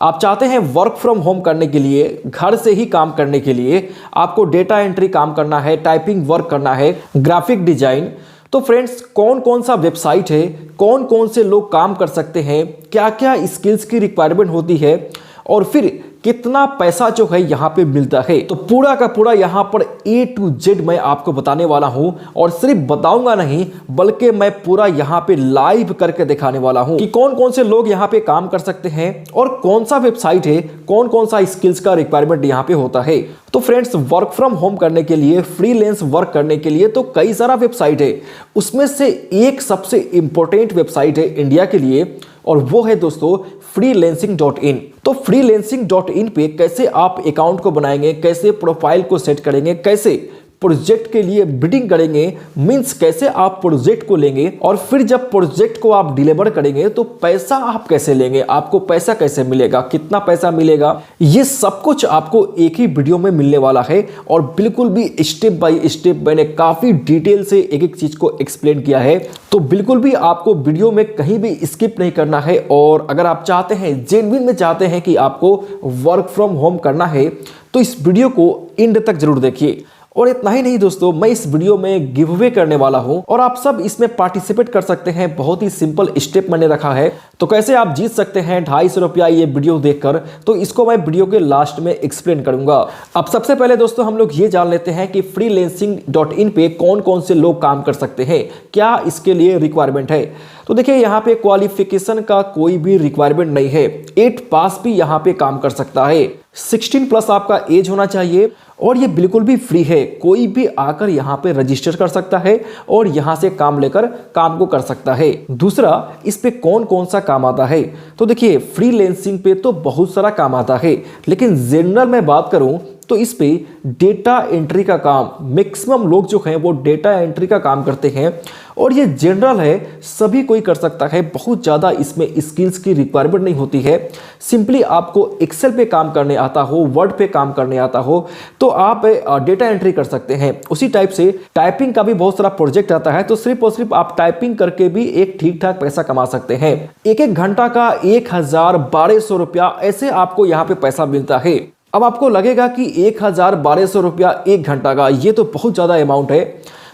आप चाहते हैं वर्क फ्रॉम होम करने के लिए, घर से ही काम करने के लिए, आपको डेटा एंट्री काम करना है, टाइपिंग वर्क करना है, ग्राफिक डिजाइन। तो फ्रेंड्स, कौन कौन सा वेबसाइट है, कौन कौन से लोग काम कर सकते हैं, क्या क्या स्किल्स की रिक्वायरमेंट होती है और फिर कितना पैसा जो है यहाँ पे मिलता है, तो पूरा का पूरा यहाँ पर A to Z मैं आपको बताने वाला हूँ। और सिर्फ बताऊंगा नहीं, बल्कि मैं पूरा यहाँ पे लाइव करके दिखाने वाला हूँ कि कौन कौन से लोग यहाँ पे काम कर सकते हैं और कौन सा वेबसाइट है, कौन कौन सा स्किल्स का रिक्वायरमेंट यहाँ पे होता है। तो फ्रेंड्स, वर्क फ्रॉम होम करने के लिए, फ्रीलांस वर्क करने के लिए तो कई सारा वेबसाइट है। उसमें से एक सबसे इंपॉर्टेंट वेबसाइट है इंडिया के लिए, और वो है दोस्तों freelancing.in। तो freelancing.in पे कैसे आप अकाउंट को बनाएंगे, कैसे प्रोफाइल को सेट करेंगे, कैसे प्रोजेक्ट के लिए बिडिंग करेंगे, मींस कैसे आप प्रोजेक्ट को लेंगे और फिर जब प्रोजेक्ट को आप डिलीवर करेंगे तो पैसा आप कैसे लेंगे, आपको पैसा कैसे मिलेगा, कितना पैसा मिलेगा, ये सब कुछ आपको एक ही वीडियो में मिलने वाला है। और बिल्कुल भी स्टेप बाय स्टेप मैंने काफी डिटेल से एक एक चीज को एक्सप्लेन किया है, तो बिल्कुल भी आपको वीडियो में कहीं भी स्किप नहीं करना है। और अगर आप चाहते हैं, जेन्युइन में चाहते हैं कि आपको वर्क फ्रॉम होम करना है, तो इस वीडियो को एंड तक जरूर देखिए। और इतना ही नहीं दोस्तों, मैं इस वीडियो में गिव अवे करने वाला हूं और आप सब इसमें पार्टिसिपेट कर सकते हैं। बहुत ही सिंपल स्टेप मैंने रखा है, तो कैसे आप जीत सकते हैं 250 रुपया ये वीडियो देखकर, तो इसको मैं वीडियो के लास्ट में एक्सप्लेन करूंगा। अब सबसे पहले दोस्तों हम लोग ये जान लेते हैं कि freelancing.in पे कौन कौन से लोग काम कर सकते हैं, क्या इसके लिए रिक्वायरमेंट है। तो देखिए, यहाँ पे क्वालिफिकेशन का कोई भी रिक्वायरमेंट नहीं है, 8 पास भी यहाँ पे काम कर सकता है, 16 प्लस आपका एज होना चाहिए और ये बिल्कुल भी फ्री है। कोई भी आकर यहाँ पे रजिस्टर कर सकता है और यहाँ से काम लेकर काम को कर सकता है। दूसरा, इस पे कौन कौन सा काम आता है, तो देखिए फ्रीलांसिंग पे तो बहुत सारा काम आता है, लेकिन जनरल में बात करूं तो इस पे डेटा एंट्री का काम, मैक्सिमम लोग जो हैं वो डेटा एंट्री का काम करते हैं और ये जनरल है, सभी कोई कर सकता है। बहुत ज़्यादा इसमें स्किल्स की रिक्वायरमेंट नहीं होती है। सिंपली आपको एक्सेल पे काम करने आता हो, वर्ड पे काम करने आता हो, तो आप डेटा एंट्री कर सकते हैं। उसी टाइप से टाइपिंग का भी बहुत सारा प्रोजेक्ट आता है, तो सिर्फ और सिर्फ आप टाइपिंग करके भी एक ठीक ठाक पैसा कमा सकते हैं। एक एक घंटा का 1000-1200 रुपया ऐसे आपको यहाँ पे पैसा मिलता है। अब आपको लगेगा कि 1000-1200 रुपया एक घंटा का, ये तो बहुत ज़्यादा अमाउंट है,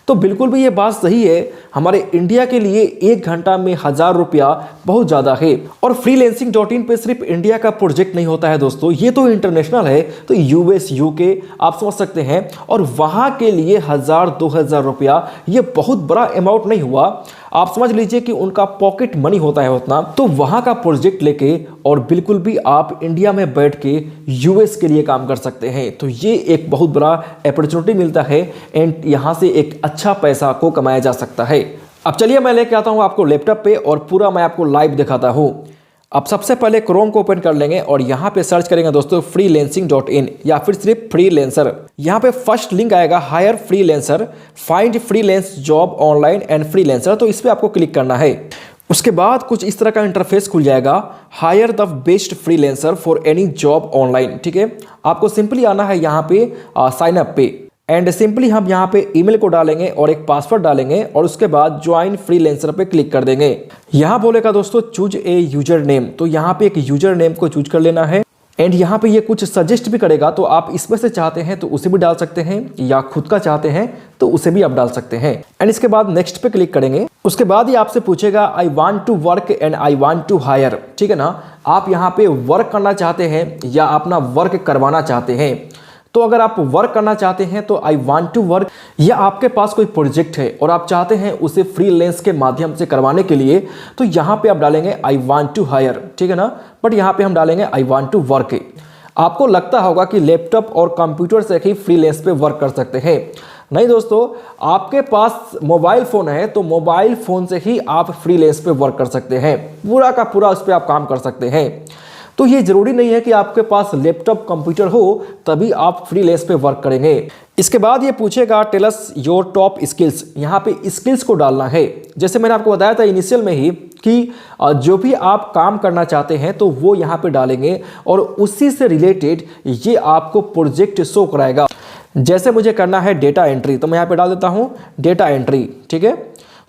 तो बिल्कुल भी ये बात सही है। हमारे इंडिया के लिए एक घंटा में 1000 रुपया बहुत ज़्यादा है। और freelancing.in पे सिर्फ इंडिया का प्रोजेक्ट नहीं होता है दोस्तों, ये तो इंटरनेशनल है, तो US UK आप समझ सकते हैं, और वहाँ के लिए 1000-2000 रुपया ये बहुत बड़ा अमाउंट नहीं हुआ। आप समझ लीजिए कि उनका पॉकेट मनी होता है उतना, तो वहाँ का प्रोजेक्ट लेके और बिल्कुल भी आप इंडिया में बैठ के US के लिए काम कर सकते हैं। तो ये एक बहुत बड़ा अपॉर्चुनिटी मिलता है एंड यहाँ से एक अच्छा पैसा को कमाया जा सकता है। अब चलिए मैं लेके आता हूँ आपको लैपटॉप पे और पूरा मैं आपको लाइव दिखाता हूँ। अब सबसे पहले क्रोम को ओपन कर लेंगे और यहाँ पे सर्च करेंगे दोस्तों freelancing.in या फिर सिर्फ फ्रीलांसर। यहाँ पे फर्स्ट लिंक आएगा hire freelancer, find freelance job online and freelancer, तो इस पर आपको क्लिक करना है। उसके बाद कुछ इस तरह का इंटरफेस खुल जाएगा, hire the best freelancer for any job online. ठीक है, आपको सिंपली आना है यहाँ पे साइन अप पे एंड सिंपली हम यहाँ पे ईमेल को डालेंगे और एक पासवर्ड डालेंगे और उसके बाद ज्वाइन फ्रीलांसर पे क्लिक कर देंगे। यहाँ बोलेगा दोस्तों चूज ए यूजर नेम, तो यहाँ पे एक यूजर नेम को चूज कर लेना है एंड यहाँ पे ये कुछ सजेस्ट भी करेगा, तो आप इसमें से चाहते हैं तो उसे भी डाल सकते हैं या खुद का चाहते हैं तो उसे भी आप डाल सकते हैं। एंड इसके बाद नेक्स्ट पे क्लिक करेंगे। उसके बाद ये आपसे पूछेगा I want to work and I want to hire. ठीक है ना, आप यहाँ पे वर्क करना चाहते हैं या अपना वर्क करवाना चाहते हैं। तो अगर आप वर्क करना चाहते हैं तो आई वांट टू वर्क, या आपके पास कोई प्रोजेक्ट है और आप चाहते हैं उसे फ्रीलांस के माध्यम से करवाने के लिए, तो यहाँ पे आप डालेंगे आई वांट टू हायर। ठीक है ना, बट यहाँ पे हम डालेंगे आई वांट टू वर्क। आपको लगता होगा कि लैपटॉप और कंप्यूटर से ही फ्रीलांस पे वर्क कर सकते हैं। नहीं दोस्तों, आपके पास मोबाइल फ़ोन है तो मोबाइल फ़ोन से ही आप फ्रीलांस पे वर्क कर सकते हैं, पूरा का पूरा उस पर आप काम कर सकते हैं। तो ये जरूरी नहीं है कि आपके पास लैपटॉप कंप्यूटर हो तभी आप फ्रीलांस पे वर्क करेंगे। इसके बाद ये पूछेगा tell us your top skills, यहाँ पे स्किल्स को डालना है। जैसे मैंने आपको बताया था इनिशियल में ही कि जो भी आप काम करना चाहते हैं तो वो यहाँ पे डालेंगे और उसी से रिलेटेड ये आपको प्रोजेक्ट शो कराएगा। जैसे मुझे करना है डेटा एंट्री, तो मैं यहाँ पे डाल देता हूँ डेटा एंट्री। ठीक है,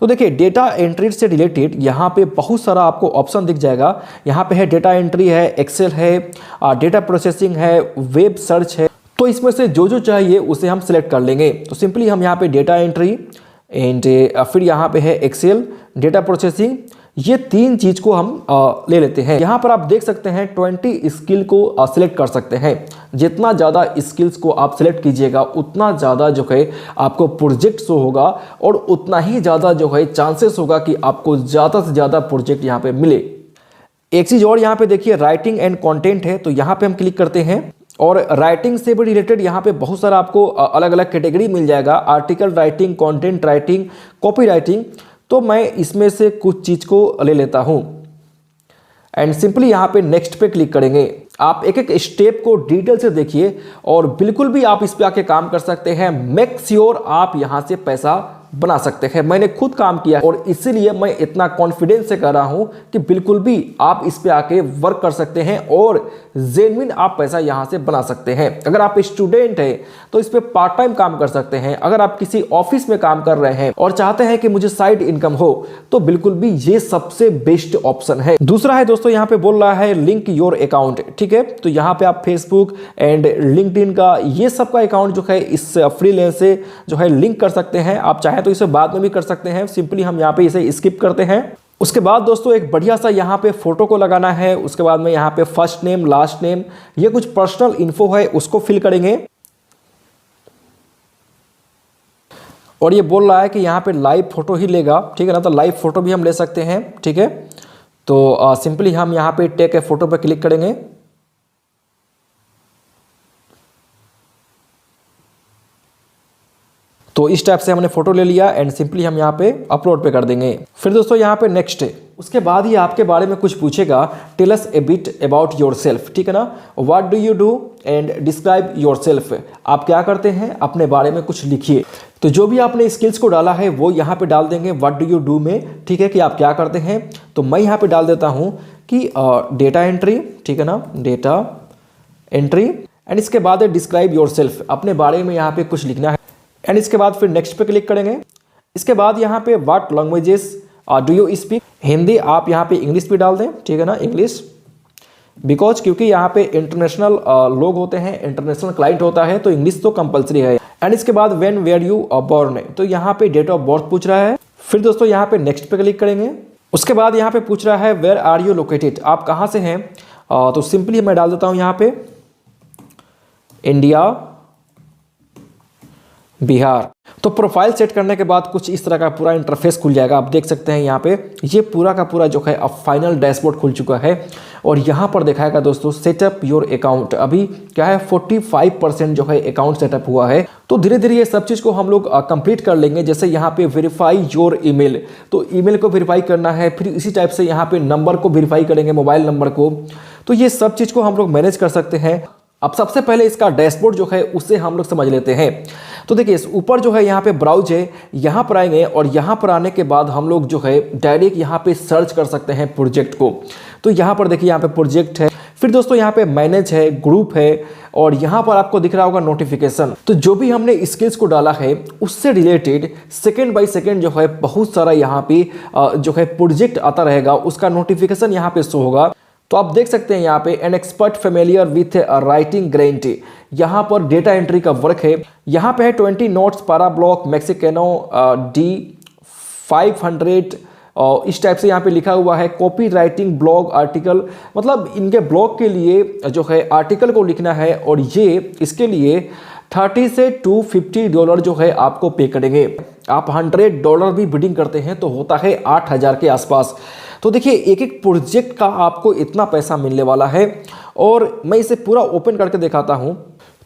तो देखिए डेटा एंट्री से रिलेटेड यहाँ पे बहुत सारा आपको ऑप्शन दिख जाएगा। यहाँ पे है डेटा एंट्री है, एक्सेल है, डेटा प्रोसेसिंग है, वेब सर्च है। तो इसमें से जो जो चाहिए उसे हम सिलेक्ट कर लेंगे। तो सिंपली हम यहाँ पे डेटा एंट्री एंड फिर यहाँ पे है एक्सेल, डेटा प्रोसेसिंग, ये तीन चीज को हम ले लेते हैं। यहाँ पर आप देख सकते हैं 20 स्किल को सिलेक्ट कर सकते हैं। जितना ज़्यादा स्किल्स को आप सिलेक्ट कीजिएगा उतना ज़्यादा जो है आपको प्रोजेक्ट शो होगा और उतना ही ज़्यादा जो है चांसेस होगा कि आपको ज़्यादा से ज़्यादा प्रोजेक्ट यहाँ पे मिले। एक चीज़ और यहाँ पे देखिए राइटिंग एंड कंटेंट है, तो यहाँ पे हम क्लिक करते हैं और राइटिंग से भी रिलेटेड यहाँ पे बहुत सारा आपको अलग अलग कैटेगरी मिल जाएगा। Article writing, content writing, copy writing. तो मैं इसमें से कुछ चीज़ को ले लेता हूँ एंड सिंपली यहाँ पे नेक्स्ट पे क्लिक करेंगे। आप एक एक स्टेप को डिटेल से देखिए और बिल्कुल भी आप इस पे आके काम कर सकते हैं। मेक श्योर आप यहाँ से पैसा बना सकते हैं। मैंने खुद काम किया और इसीलिए मैं इतना कॉन्फिडेंस से कर रहा हूं कि बिल्कुल भी आप इस पे आके वर्क कर सकते हैं और जेन्युइन आप पैसा यहां से बना सकते हैं। अगर आप स्टूडेंट हैं तो इस पे पार्ट टाइम काम कर सकते हैं। अगर आप किसी ऑफिस में काम कर रहे हैं और चाहते हैं कि मुझे साइड इनकम हो तो बिल्कुल भी ये सबसे बेस्ट ऑप्शन है। दूसरा है दोस्तों यहाँ पे बोल रहा है लिंक योर अकाउंट, ठीक है। तो यहाँ पे आप फेसबुक एंड लिंक्डइन का ये सब का अकाउंट जो है इस फ्रीलांस से जो है लिंक कर सकते हैं। आप चाहे तो इसे बाद में भी कर सकते हैं। सिंपली हम यहाँ पे इसे स्किप करते हैं। उसके बाद दोस्तों एक बढ़िया सा यहाँ पे फोटो को लगाना है। उसके बाद में यहाँ पे फर्स्ट नेम, लास्ट नेम, ये कुछ पर्सनल इन्फो है उसको फिल करेंगे और ये बोल रहा है कि यहाँ पे लाइव फोटो ही लेगा, ठीक है ना। तो लाइव फोटो भी हम ले सकते हैं, ठीक है। तो सिंपली हम यहाँ पे टेक ए फोटो पे क्लिक करेंगे। तो इस टाइप से हमने फोटो ले लिया एंड सिंपली हम यहाँ पे अपलोड पे कर देंगे। फिर दोस्तों यहाँ पे नेक्स्ट है। उसके बाद ही आपके बारे में कुछ पूछेगा, tell us a bit about yourself, ठीक है ना। What do you do and describe yourself. आप क्या करते हैं, अपने बारे में कुछ लिखिए। तो जो भी आपने स्किल्स को डाला है वो यहाँ पे डाल देंगे व्हाट डू यू डू में, ठीक है, कि आप क्या करते हैं। तो मैं यहाँ पे डाल देता हूँ कि डेटा एंट्री, ठीक है ना, डेटा एंट्री एंड इसके बाद है डिस्क्राइब योरसेल्फ, अपने बारे में यहाँ पे कुछ लिखना है एंड इसके बाद फिर नेक्स्ट पे क्लिक करेंगे। इसके बाद यहाँ पे what languages do you speak, Hindi आप यहाँ पे इंग्लिश भी डाल दें, ठीक है ना, इंग्लिश, बिकॉज क्योंकि यहाँ पे इंटरनेशनल लोग होते हैं, इंटरनेशनल क्लाइंट होता है तो इंग्लिश तो कंपलसरी है। एंड इसके बाद व्हेन वेयर यू बॉर्न, तो यहाँ पे डेट ऑफ बर्थ पूछ रहा है। फिर दोस्तों यहाँ पे नेक्स्ट पे क्लिक करेंगे। उसके बाद यहाँ पे पूछ रहा है वेयर आर यू लोकेटेड, आप कहाँ से हैं। तो सिंपली मैं डाल देता हूँ यहाँ पे इंडिया, बिहार। तो प्रोफाइल सेट करने के बाद कुछ इस तरह का पूरा इंटरफेस खुल जाएगा। आप देख सकते हैं यहाँ पे ये पूरा का पूरा जो है अब फाइनल डैशबोर्ड खुल चुका है और यहाँ पर दिखाएगा दोस्तों सेटअप योर अकाउंट। अभी क्या है 45% जो है अकाउंट सेटअप हुआ है। तो धीरे धीरे ये सब चीज़ को हम लोग कंप्लीट कर लेंगे। जैसे यहाँ पे वेरीफाई योर ईमेल, तो ईमेल को वेरीफाई करना है। फिर इसी टाइप से यहाँ पे नंबर को वेरीफाई करेंगे, मोबाइल नंबर को। तो ये सब चीज़ को हम लोग मैनेज कर सकते हैं। अब सबसे पहले इसका डैशबोर्ड जो है उसे हम लोग समझ लेते हैं। तो देखिए इस ऊपर जो है यहाँ पे ब्राउज है, यहाँ पर आएंगे और यहाँ पर आने के बाद हम लोग जो है डायरेक्ट यहाँ पे सर्च कर सकते हैं प्रोजेक्ट को। तो यहाँ पर देखिए यहाँ पे प्रोजेक्ट है, फिर दोस्तों यहाँ पे मैनेज है, ग्रुप है और यहाँ पर आपको दिख रहा होगा नोटिफिकेशन। तो जो भी हमने स्किल्स को डाला है उससे रिलेटेड सेकेंड बाय सेकेंड जो है बहुत सारा यहाँ पे जो है प्रोजेक्ट आता रहेगा, उसका नोटिफिकेशन यहाँ पे शो होगा। तो आप देख सकते हैं यहाँ पे an expert familiar with writing guarantee, यहाँ पर डेटा एंट्री का वर्क है। यहाँ पे है 20 नोट्स पारा ब्लॉक मैक्सिकेनो D500 इस टाइप से यहाँ पे लिखा हुआ है। कॉपी राइटिंग ब्लॉग आर्टिकल, मतलब इनके ब्लॉग के लिए जो है आर्टिकल को लिखना है और ये इसके लिए $30 से $250 जो है आपको पे करेंगे। आप $100 भी बिडिंग करते हैं तो होता है 8,000 के आसपास। तो देखिए एक एक प्रोजेक्ट का आपको इतना पैसा मिलने वाला है और मैं इसे पूरा ओपन करके दिखाता हूं।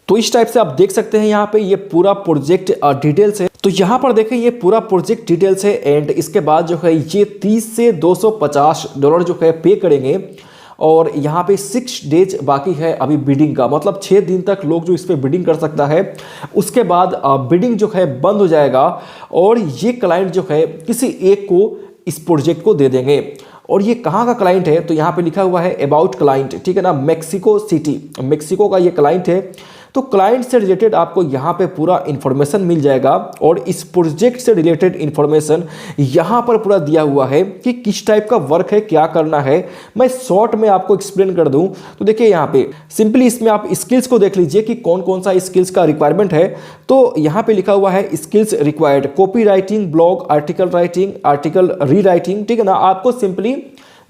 तो इस टाइप से आप देख सकते हैं यहाँ पे ये पूरा प्रोजेक्ट डिटेल्स है। तो यहाँ पर देखें ये पूरा प्रोजेक्ट डिटेल्स है एंड इसके बाद जो है ये $30 से $250 जो है पे करेंगे और यहाँ पे 6 डेज बाकी है अभी बिडिंग का, मतलब 6 दिन तक लोग जो इस पे बिडिंग कर सकता है। उसके बाद बिडिंग जो है बंद हो जाएगा और ये क्लाइंट जो है किसी एक को इस प्रोजेक्ट को दे देंगे। और ये कहाँ का क्लाइंट है, तो यहाँ पे लिखा हुआ है अबाउट क्लाइंट, ठीक है ना, मेक्सिको सिटी, मेक्सिको का ये क्लाइंट है। तो क्लाइंट से रिलेटेड आपको यहाँ पे पूरा इंफॉर्मेशन मिल जाएगा और इस प्रोजेक्ट से रिलेटेड इंफॉर्मेशन यहाँ पर पूरा दिया हुआ है कि किस टाइप का वर्क है, क्या करना है। मैं शॉर्ट में आपको एक्सप्लेन कर दूं तो देखिए यहाँ पे सिंपली इसमें आप स्किल्स को देख लीजिए कि कौन कौन सा स्किल्स का रिक्वायरमेंट है। तो यहाँ पे लिखा हुआ है skills required, copy writing, blog article writing, article rewriting, ठीक है ना। आपको सिंपली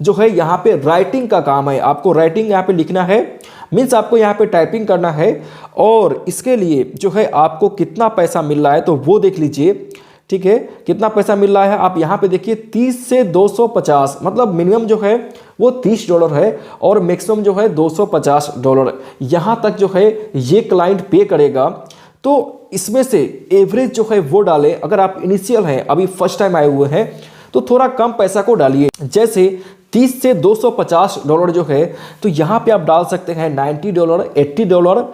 जो है यहाँ पे राइटिंग का काम है, आपको राइटिंग यहाँ पे लिखना है, मीन्स आपको यहाँ पे टाइपिंग करना है। और इसके लिए जो है आपको कितना पैसा मिल रहा है तो वो देख लीजिए, ठीक है। कितना पैसा मिल रहा है आप यहाँ पे देखिए 30 से 250, मतलब मिनिमम जो है वो $30 है और मैक्सिमम जो है $250 यहाँ तक जो है ये क्लाइंट पे करेगा। तो इसमें से एवरेज जो है वो डालें। अगर आप इनिशियल हैं, अभी फर्स्ट टाइम आए हुए हैं, तो थोड़ा कम पैसा को डालिए, जैसे 30 से $250 जो है तो यहाँ पे आप डाल सकते हैं $90, $80,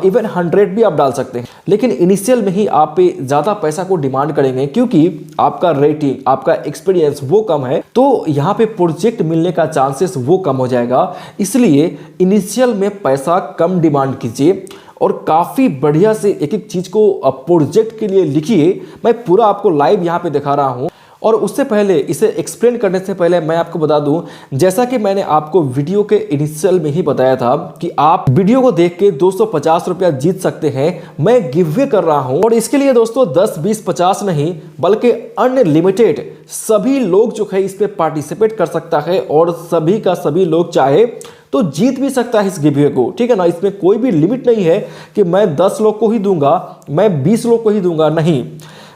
इवन 100 भी आप डाल सकते हैं। लेकिन इनिशियल में ही आप पे ज़्यादा पैसा को डिमांड करेंगे क्योंकि आपका रेटिंग, आपका एक्सपीरियंस वो कम है, तो यहाँ पे प्रोजेक्ट मिलने का चांसेस वो कम हो जाएगा। इसलिए इनिशियल में पैसा कम डिमांड कीजिए और काफ़ी बढ़िया से एक एक चीज़ को प्रोजेक्ट के लिए लिखिए। मैं पूरा आपको लाइव यहाँ पे दिखा रहा हूँ। और उससे पहले, इसे एक्सप्लेन करने से पहले मैं आपको बता दूं, जैसा कि मैंने आपको वीडियो के इनिशियल में ही बताया था कि आप वीडियो को देख के 250 रुपया जीत सकते हैं। मैं गिव वे कर रहा हूं और इसके लिए दोस्तों 10, 20, 50 नहीं बल्कि अनलिमिटेड सभी लोग जो है इस पे पार्टिसिपेट कर सकता है और सभी का सभी लोग चाहे तो जीत भी सकता है इस गिवअवे को, ठीक है ना। इसमें कोई भी लिमिट नहीं है कि मैं 10 लोग को ही दूंगा, मैं 20 लोग को ही दूंगा, नहीं।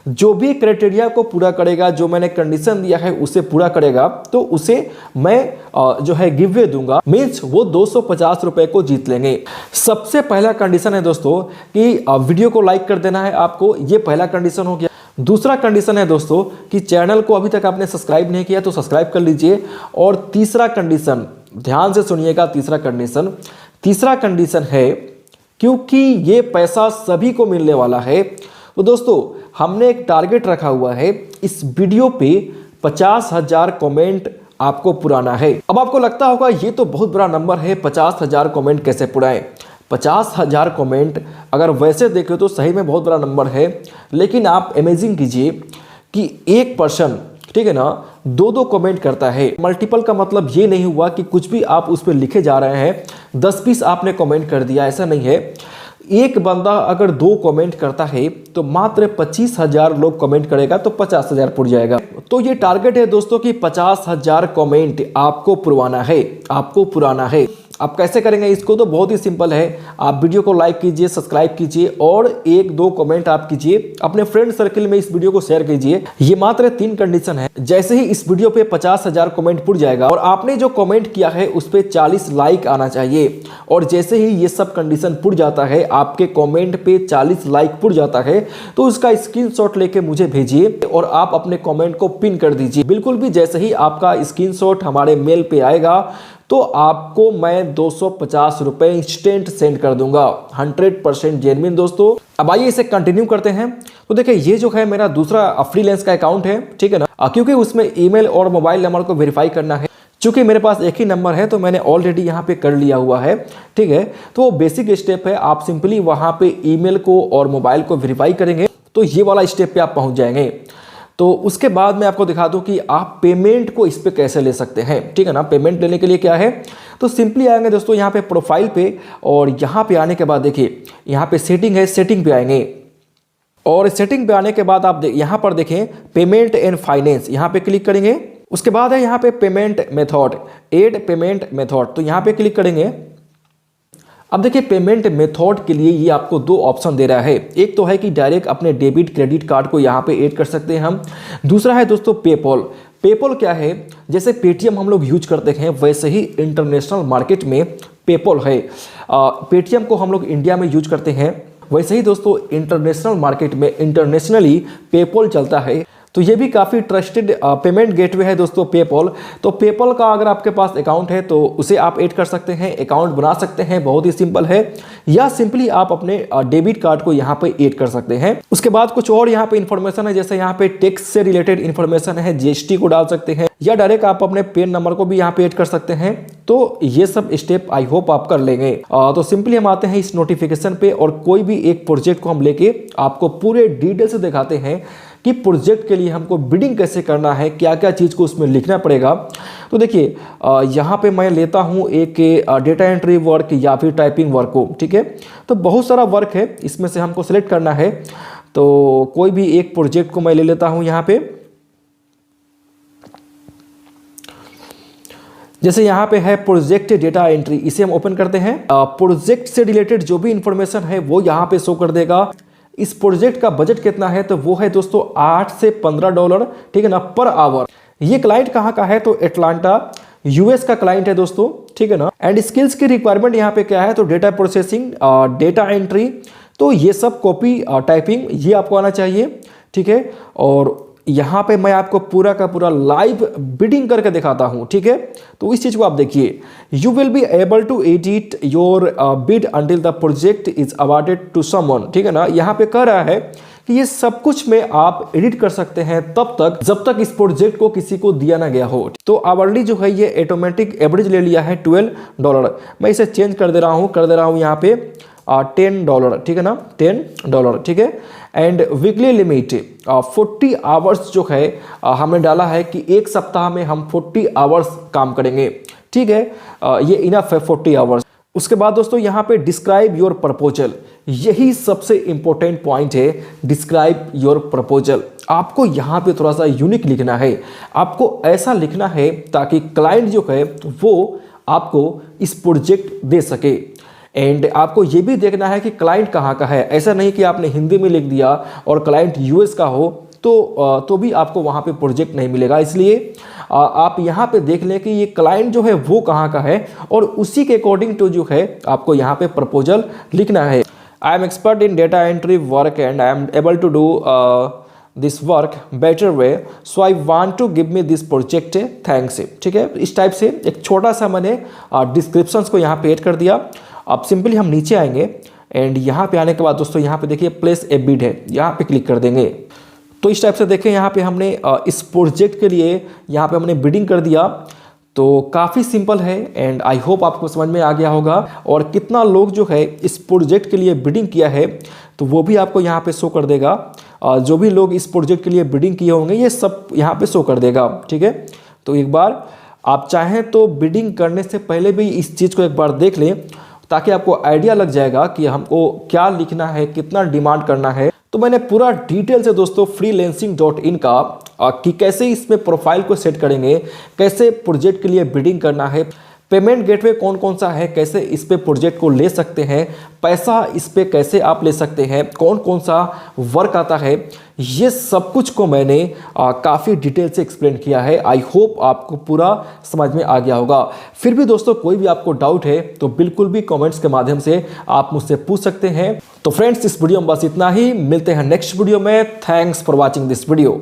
जो भी क्राइटेरिया को पूरा करेगा, जो मैंने कंडीशन दिया है उसे पूरा करेगा, तो उसे मैं जो है गिवअवे दूंगा, मीन्स वो 250 रुपए को जीत लेंगे। सबसे पहला कंडीशन है दोस्तों कि वीडियो को लाइक कर देना है आपको, ये पहला कंडीशन हो गया। दूसरा कंडीशन है दोस्तों कि चैनल को अभी तक आपने सब्सक्राइब नहीं किया तो सब्सक्राइब कर लीजिए। और तीसरा कंडीशन, ध्यान से सुनिएगा, तीसरा कंडीशन है क्योंकि ये पैसा सभी को मिलने वाला है, तो दोस्तों हमने एक टारगेट रखा हुआ है, इस वीडियो पे 50,000 कमेंट आपको पुराना है। अब आपको लगता होगा ये तो बहुत बड़ा नंबर है, 50,000 कमेंट कैसे पुराएं। 50,000 कमेंट अगर वैसे देखें तो सही में बहुत बड़ा नंबर है, लेकिन आप इमेजिन कीजिए कि एक पर्सन, ठीक है ना, 2 कमेंट करता है। मल्टीपल का मतलब ये नहीं हुआ कि कुछ भी आप उस पर लिखे जा रहे हैं, 10-20 आपने कमेंट कर दिया, ऐसा नहीं है। एक बंदा अगर 2 कमेंट करता है तो मात्र 25,000 लोग कमेंट करेगा तो 50,000 पुर जाएगा। तो ये टारगेट है दोस्तों कि 50,000 कमेंट आपको पुरवाना है, आपको पुराना है। आप कैसे करेंगे इसको, तो बहुत ही सिंपल है। आप वीडियो को लाइक कीजिए, सब्सक्राइब कीजिए और 1-2 कमेंट आप कीजिए, अपने फ्रेंड सर्किल में इस वीडियो को शेयर कीजिए। ये मात्र 3 कंडीशन है। जैसे ही इस वीडियो पे 50,000 कमेंट पुर जाएगा और आपने जो कमेंट किया है उस पे 40 लाइक आना चाहिए, और जैसे ही ये सब कंडीशन पुर जाता है, आपके कमेंट पे 40 लाइक पुर जाता है, तो उसका स्क्रीनशॉट लेके मुझे भेजिए और आप अपने कमेंट को पिन कर दीजिए। बिल्कुल भी जैसे ही आपका स्क्रीनशॉट हमारे मेल पे आएगा तो आपको मैं 250 रुपए इंस्टेंट सेंड कर दूंगा। 100% जेन्युइन दोस्तों। अब आइए इसे कंटिन्यू करते हैं। तो देखिए ये जो है मेरा दूसरा फ्रीलांस का अकाउंट है, ठीक है ना, क्योंकि उसमें ईमेल और मोबाइल नंबर को वेरीफाई करना है। चूंकि मेरे पास एक ही नंबर है तो मैंने ऑलरेडी यहाँ पे कर लिया हुआ है, ठीक है। तो वो बेसिक स्टेप है, आप सिंपली वहाँ पे ईमेल को और मोबाइल को वेरीफाई करेंगे तो ये वाला स्टेप पे आप पहुँच जाएंगे। तो उसके बाद मैं आपको दिखा दूं कि आप पेमेंट को इस पे कैसे ले सकते हैं, ठीक है ना। पेमेंट लेने के लिए क्या है, तो सिंपली आएंगे दोस्तों यहाँ पे प्रोफाइल पे, और यहाँ पे आने के बाद देखिए यहाँ पे सेटिंग है, सेटिंग पे आएंगे और सेटिंग पे आने के बाद आप यहाँ पर देखें पेमेंट एंड फाइनेंस, यहाँ पे क्लिक करेंगे। उसके बाद है यहाँ पे payment method, add payment method, तो यहाँ पे क्लिक करेंगे। अब देखिए पेमेंट मेथड के लिए ये आपको 2 ऑप्शन दे रहा है। एक तो है कि डायरेक्ट अपने डेबिट क्रेडिट कार्ड को यहाँ पे ऐड कर सकते हैं हम। दूसरा है दोस्तों पेपॉल। पेपॉल क्या है, जैसे पेटीएम हम लोग यूज करते हैं वैसे ही इंटरनेशनल मार्केट में पेपॉल है। पेटीएम को हम लोग इंडिया में यूज करते हैं, वैसे ही दोस्तों इंटरनेशनल मार्केट में इंटरनेशनली पेपॉल चलता है। तो ये भी काफ़ी ट्रस्टेड पेमेंट गेटवे है दोस्तों पेपॉल। तो पेपॉल का अगर आपके पास अकाउंट है तो उसे आप ऐड कर सकते हैं, अकाउंट बना सकते हैं, बहुत ही सिंपल है। या सिंपली आप अपने डेबिट कार्ड को यहाँ पे ऐड कर सकते हैं। उसके बाद कुछ और यहाँ पे इंफॉर्मेशन है, जैसे यहाँ पे टैक्स से रिलेटेड इंफॉर्मेशन है, जीएसटी को डाल सकते हैं या डायरेक्ट आप अपने पैन नंबर को भी यहाँ पे ऐड कर सकते हैं। तो ये सब स्टेप आई होप आप कर लेंगे। तो सिंपली हम आते हैं इस नोटिफिकेशन पे और कोई भी एक प्रोजेक्ट को हम लेके आपको पूरे डिटेल से दिखाते हैं कि प्रोजेक्ट के लिए हमको बिडिंग कैसे करना है, क्या क्या चीज़ को उसमें लिखना पड़ेगा। तो देखिए यहाँ पे मैं लेता हूँ एक डेटा एंट्री वर्क या फिर टाइपिंग वर्क को, ठीक है। तो बहुत सारा वर्क है, इसमें से हमको सेलेक्ट करना है। तो कोई भी एक प्रोजेक्ट को मैं ले लेता हूँ यहाँ पे। जैसे यहाँ पे है प्रोजेक्ट डेटा एंट्री, इसे हम ओपन करते हैं। प्रोजेक्ट से रिलेटेड जो भी इंफॉर्मेशन है वो यहाँ पे शो कर देगा। इस प्रोजेक्ट का बजट कितना है, तो वो है दोस्तों $8 से $15, ठीक है ना, पर आवर। ये क्लाइंट कहाँ का है, तो एटलांटा यूएस का क्लाइंट है दोस्तों, ठीक है ना। एंड स्किल्स की रिक्वायरमेंट यहाँ पे क्या है, तो डेटा प्रोसेसिंग, डेटा एंट्री, तो ये सब कॉपी टाइपिंग ये आपको आना चाहिए, ठीक है। और यहाँ पे मैं आपको पूरा का पूरा लाइव बिडिंग करके दिखाता हूँ, ठीक है। तो इस चीज़ को आप देखिए, you will be able to edit your bid until the project is awarded to someone, ठीक है ना। यहाँ पे कह रहा है कि ये सब कुछ में आप एडिट कर सकते हैं तब तक जब तक इस प्रोजेक्ट को किसी को दिया ना गया हो। तो आवरली जो है ये ऑटोमेटिक एवरेज ले लिया है $12। मैं इसे चेंज कर दे रहा हूँ यहाँ पे $10, ठीक है ना, $10, ठीक है। एंड वीकली लिमिट 40 आवर्स जो है हमने डाला है कि एक सप्ताह में हम 40 आवर्स काम करेंगे, ठीक है। ये इनफ है 40 आवर्स। उसके बाद दोस्तों यहाँ पे डिस्क्राइब योर प्रपोजल, यही सबसे इंपॉर्टेंट पॉइंट है, डिस्क्राइब योर प्रपोजल। आपको यहाँ पे थोड़ा सा यूनिक लिखना है, आपको ऐसा लिखना है ताकि क्लाइंट जो है वो आपको इस प्रोजेक्ट दे सके। एंड आपको ये भी देखना है कि क्लाइंट कहाँ का है, ऐसा नहीं कि आपने हिंदी में लिख दिया और क्लाइंट यूएस का हो तो भी आपको वहाँ पे प्रोजेक्ट नहीं मिलेगा। इसलिए आप यहाँ पे देख लें कि ये क्लाइंट जो है वो कहाँ का है और उसी के अकॉर्डिंग टू जो है आपको यहाँ पे प्रपोजल लिखना है। I am expert in data entry work and I am able to do this work better way, so I want to give me this project, thanks, ठीक है। इस टाइप से एक छोटा सा मैंने डिस्क्रिप्शंस को यहाँ पे ऐड कर दिया। अब सिंपली हम नीचे आएंगे एंड यहाँ पे आने के बाद दोस्तों यहाँ पे देखिए प्लेस ए बिड है, यहाँ पे क्लिक कर देंगे। तो इस टाइप से देखें यहाँ पे हमने इस प्रोजेक्ट के लिए यहाँ पे हमने बिडिंग कर दिया। तो काफ़ी सिंपल है एंड आई होप आपको समझ में आ गया होगा। और कितना लोग जो है इस प्रोजेक्ट के लिए बिडिंग किया है तो वो भी आपको यहाँ पे शो कर देगा। जो भी लोग इस प्रोजेक्ट के लिए बिडिंग किए होंगे ये सब यहाँ पे शो कर देगा, ठीक है। तो एक बार आप चाहें तो बिडिंग करने से पहले भी इस चीज़ को एक बार देख लें ताकि आपको आइडिया लग जाएगा कि हमको क्या लिखना है, कितना डिमांड करना है। तो मैंने पूरा डिटेल से दोस्तों freelancing.in का कि कैसे इसमें प्रोफाइल को सेट करेंगे, कैसे प्रोजेक्ट के लिए बिडिंग करना है, पेमेंट गेटवे कौन कौन सा है, कैसे इस पे प्रोजेक्ट को ले सकते हैं, पैसा इस पे कैसे आप ले सकते हैं, कौन कौन सा वर्क आता है, ये सब कुछ को मैंने काफ़ी डिटेल से एक्सप्लेन किया है। आई होप आपको पूरा समझ में आ गया होगा। फिर भी दोस्तों कोई भी आपको डाउट है तो बिल्कुल भी कमेंट्स के माध्यम से आप मुझसे पूछ सकते हैं। तो फ्रेंड्स इस वीडियो में बस इतना ही, मिलते हैं नेक्स्ट वीडियो में। Thanks for watching this video.